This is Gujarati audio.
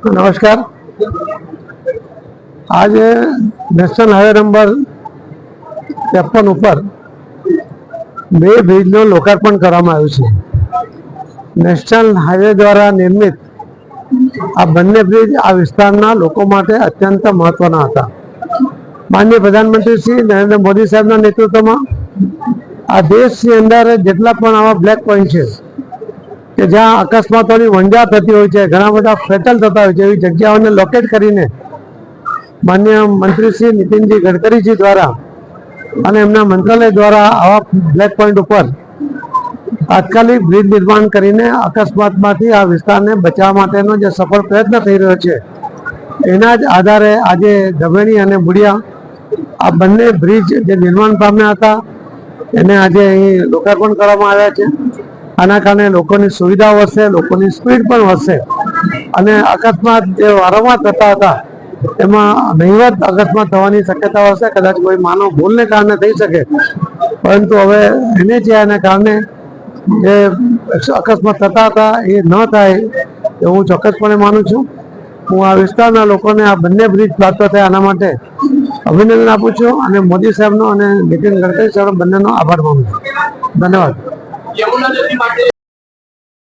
नमस्कार। आज नेशनल हाईवे नंबर 53 ઉપર બે બ્રિજનું લોકાર્પણ કરવામાં આવ્યું છે। નેશનલ હાઈવે દ્વારા નિર્મિત આ બંને બ્રિજ આ વિસ્તારના લોકો માટે અત્યંત મહત્વના હતા। માનનીય પ્રધાનમંત્રી શ્રી નરેન્દ્ર મોદી સાહેબના નેતૃત્વમાં આ દેશની અંદર જેટલા પણ આવા બ્લેક પોઈન્ટ છે કે જ્યાં અકસ્માતોની વંજા થતી હોય છે, ઘણા બધા ફેટલ થતા હોય છે, એવી જગ્યાઓને લોકેટ કરીને માનનીય મંત્રી શ્રી નીતિનજી ગડકરીજી દ્વારા અને એમના મંત્રાલય દ્વારા આવા બ્લેક પોઈન્ટ ઉપર તાત્કાલિક બ્રિજ નિર્માણ કરીને અકસ્માતમાંથી આ વિસ્તારને બચાવવા માટેનો જે સફળ પ્રયત્ન થઈ રહ્યો છે એના જ આધારે આજે ધમેણી અને બુડિયા આ બંને બ્રિજ જે નિર્માણ પામ્યા હતા એને આજે અહીં લોકાર્પણ કરવામાં આવ્યા છે। આના કારણે લોકોની સુવિધા વધશે, લોકોની સ્પીડ પણ વધશે અને અકસ્માત જે વારંવાર થતા હતા એમાં નહીવત અકસ્માત થવાની શક્યતા હશે। કદાચ કોઈ માનવ ભૂલને કારણે થઈ શકે, પરંતુ હવે એના કારણે જે અકસ્માત થતા હતા એ ન થાય એવું હું ચોક્કસપણે માનું છું। હું આ વિસ્તારના લોકોને આ બંને બ્રિજ પ્રાપ્ત થયા આના માટે અભિનંદન આપું છું અને મોદી સાહેબનો અને નીતિન ગડકરી સાહેબ બંનેનો આભાર માનું છું। ધન્યવાદ।